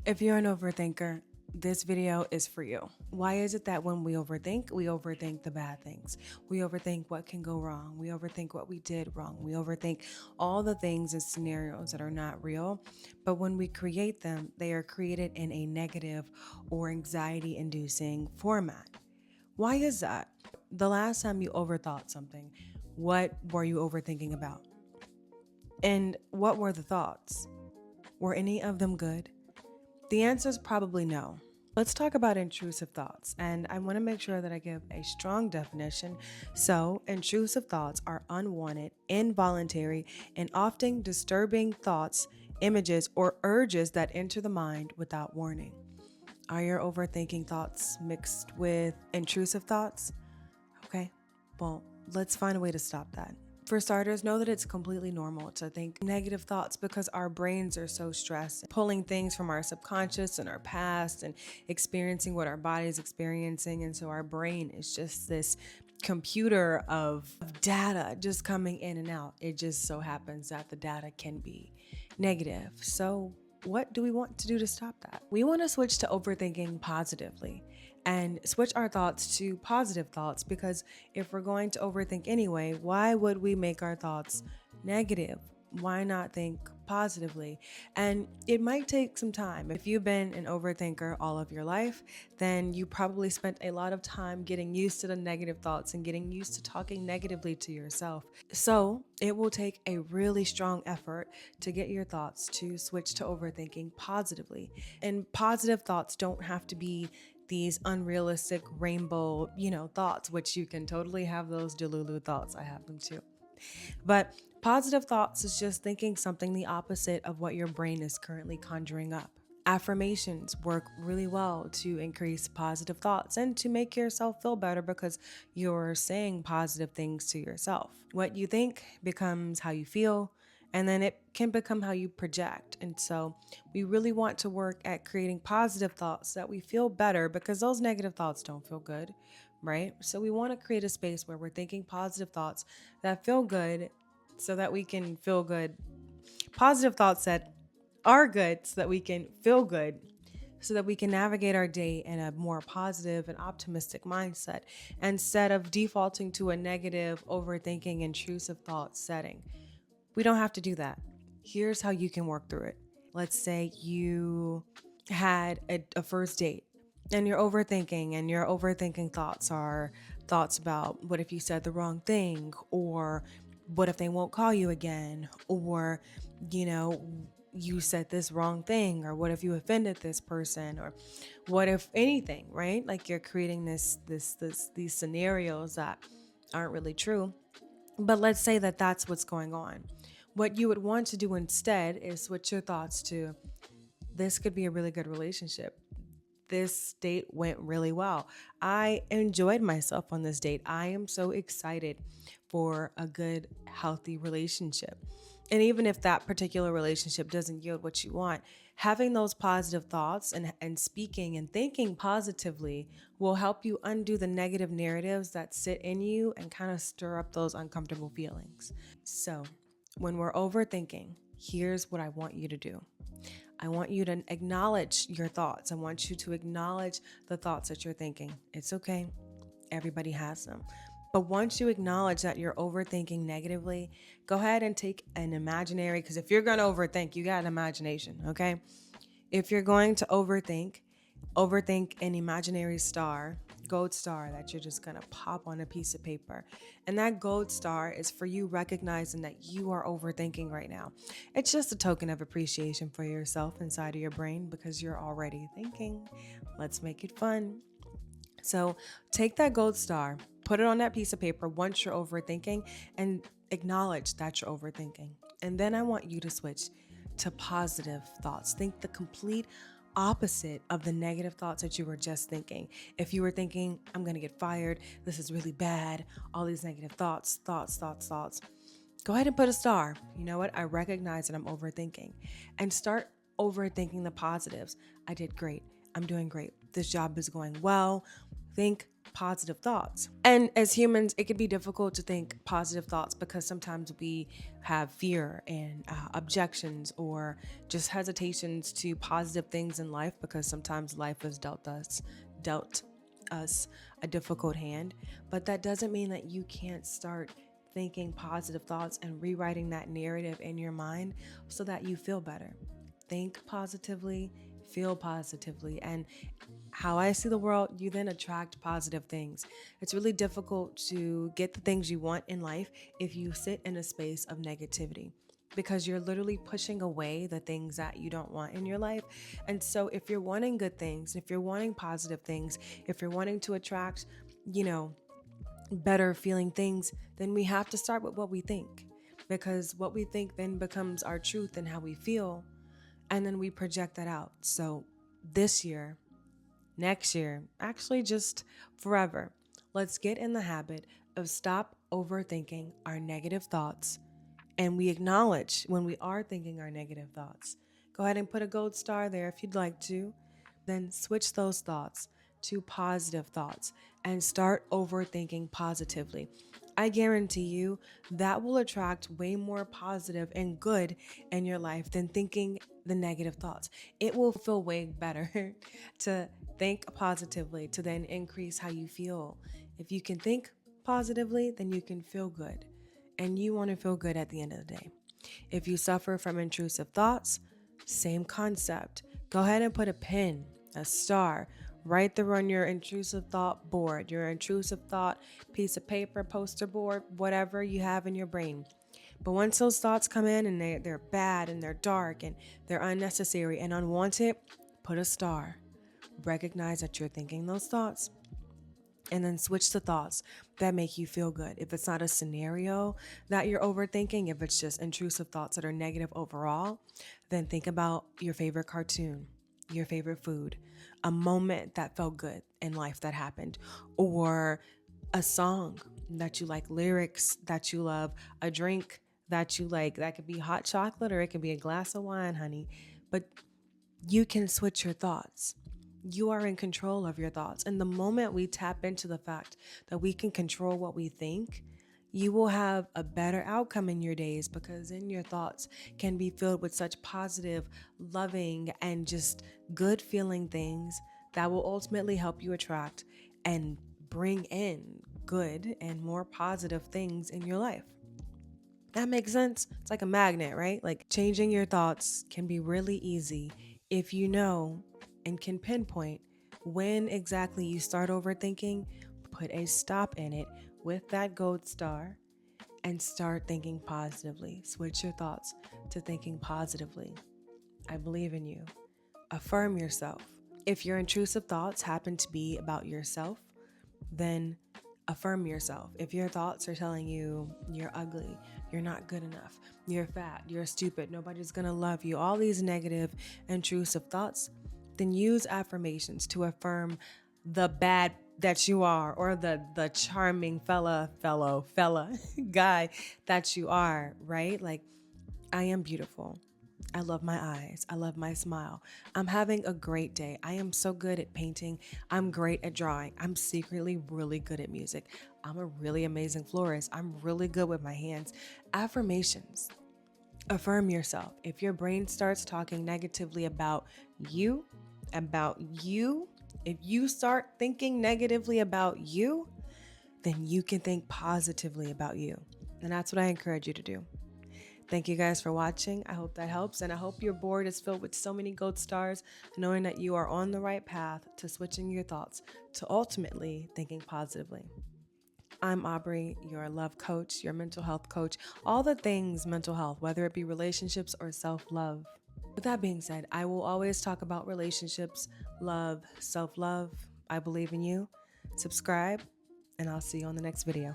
If you're an overthinker, this video is for you. Why is it that when we overthink the bad things? We overthink what can go wrong. We overthink what we did wrong. We overthink all the things and scenarios that are not real. But when we create them, they are created in a negative or anxiety inducing format. Why is that? The last time you overthought something, what were you overthinking about? And what were the thoughts? Were any of them good? The answer is probably no. Let's talk about intrusive thoughts, and I want to make sure that I give a strong definition. So, intrusive thoughts are unwanted, involuntary, and often disturbing thoughts, images, or urges that enter the mind without warning. Are your overthinking thoughts mixed with intrusive thoughts? Okay, well, let's find a way to stop that. For starters, know that it's completely normal to think negative thoughts because our brains are so stressed, pulling things from our subconscious and our past and experiencing what our body is experiencing. And so our brain is just this computer of data just coming in and out. It just so happens that the data can be negative. So what do we want to do to stop that? We want to switch to overthinking positively and switch our thoughts to positive thoughts, because if we're going to overthink anyway, why would we make our thoughts negative? Why not think positively? And it might take some time. If you've been an overthinker all of your life, then you probably spent a lot of time getting used to the negative thoughts and getting used to talking negatively to yourself. So it will take a really strong effort to get your thoughts to switch to overthinking positively. And positive thoughts don't have to be these unrealistic rainbow, thoughts, which you can totally have those delulu thoughts. I have them too. But positive thoughts is just thinking something the opposite of what your brain is currently conjuring up. Affirmations work really well to increase positive thoughts and to make yourself feel better because you're saying positive things to yourself. What you think becomes how you feel, and then it can become how you project. And so we really want to work at creating positive thoughts so that we feel better, because those negative thoughts don't feel good, right? So we want to create a space where we're thinking positive thoughts that feel good so that we can feel good. Positive thoughts that are good so that we can feel good, so that we can navigate our day in a more positive and optimistic mindset instead of defaulting to a negative, overthinking, intrusive thought setting. We don't have to do that. Here's how you can work through it. Let's say you had a first date and you're overthinking, and your overthinking thoughts are thoughts about what if you said the wrong thing, or what if they won't call you again, or, you said this wrong thing, or what if you offended this person, or what if anything, right? Like you're creating these scenarios that aren't really true. But let's say that that's what's going on. What you would want to do instead is switch your thoughts to, this could be a really good relationship. This date went really well. I enjoyed myself on this date. I am so excited for a good, healthy relationship. And even if that particular relationship doesn't yield what you want, having those positive thoughts and speaking and thinking positively will help you undo the negative narratives that sit in you and kind of stir up those uncomfortable feelings. So, when we're overthinking, here's what I want you to do. I want you to acknowledge your thoughts. I want you to acknowledge the thoughts that you're thinking. It's okay. Everybody has them. But once you acknowledge that you're overthinking negatively, go ahead and take an imaginary, because if you're going to overthink, you got an imagination, okay? If you're going to overthink an imaginary star, gold star, that you're just going to pop on a piece of paper. And that gold star is for you recognizing that you are overthinking right now. It's just a token of appreciation for yourself inside of your brain because you're already thinking. Let's make it fun. So take that gold star, put it on that piece of paper once you're overthinking, and acknowledge that you're overthinking. And then I want you to switch to positive thoughts. Think the complete opposite of the negative thoughts that you were just thinking. If you were thinking, I'm going to get fired, this is really bad, all these negative thoughts, go ahead and put a star. You know what? I recognize that I'm overthinking, and start overthinking the positives. I did great. I'm doing great. This job is going well. Think positive thoughts. And as humans, it can be difficult to think positive thoughts because sometimes we have fear and objections or just hesitations to positive things in life because sometimes life has dealt us a difficult hand. But that doesn't mean that you can't start thinking positive thoughts and rewriting that narrative in your mind so that you feel better. Think positively, feel positively, and how I see the world, you then attract positive things. It's really difficult to get the things you want in life if you sit in a space of negativity because you're literally pushing away the things that you don't want in your life. And so if you're wanting good things, if you're wanting positive things, if you're wanting to attract, you know, better feeling things, then we have to start with what we think because what we think then becomes our truth and how we feel, and then we project that out. So this year, next year, actually just forever, let's get in the habit of stop overthinking our negative thoughts, and we acknowledge when we are thinking our negative thoughts. Go ahead and put a gold star there if you'd like to. Then switch those thoughts to positive thoughts and start overthinking positively. I guarantee you that will attract way more positive and good in your life than thinking the negative thoughts. It will feel way better to think positively, to then increase how you feel. If you can think positively, then you can feel good. And you want to feel good at the end of the day. If you suffer from intrusive thoughts, same concept. Go ahead and put a pin, a star, right there on your intrusive thought board, your intrusive thought piece of paper, poster board, whatever you have in your brain. But once those thoughts come in and they're bad and they're dark and they're unnecessary and unwanted, put a star. Recognize that you're thinking those thoughts and then switch to thoughts that make you feel good. If it's not a scenario that you're overthinking, if it's just intrusive thoughts that are negative overall, then think about your favorite cartoon, your favorite food, a moment that felt good in life that happened, or a song that you like, lyrics that you love, a drink that you like. That could be hot chocolate or it could be a glass of wine, honey. But you can switch your thoughts. You are in control of your thoughts. And the moment we tap into the fact that we can control what we think, you will have a better outcome in your days because then your thoughts can be filled with such positive, loving, and just good feeling things that will ultimately help you attract and bring in good and more positive things in your life. That makes sense? It's like a magnet, right? Like changing your thoughts can be really easy if you know and can pinpoint when exactly you start overthinking. Put a stop in it with that gold star and start thinking positively. Switch your thoughts to thinking positively. I believe in you. Affirm yourself. If your intrusive thoughts happen to be about yourself, then affirm yourself. If your thoughts are telling you you're ugly, you're not good enough, you're fat, you're stupid, nobody's gonna love you, all these negative, intrusive thoughts, then use affirmations to affirm the bad that you are, or the charming fella guy that you are, right? Like, I am beautiful. I love my eyes. I love my smile. I'm having a great day. I am so good at painting. I'm great at drawing. I'm secretly really good at music. I'm a really amazing florist. I'm really good with my hands. Affirmations. Affirm yourself. If your brain starts talking negatively about you, if you start thinking negatively about you, then you can think positively about you. And that's what I encourage you to do. Thank you guys for watching. I hope that helps. And I hope your board is filled with so many gold stars, knowing that you are on the right path to switching your thoughts to ultimately thinking positively. I'm Aubrey, your love coach, your mental health coach, all the things mental health, whether it be relationships or self-love. With that being said, I will always talk about relationships, love, self-love. I believe in you. Subscribe, and I'll see you on the next video.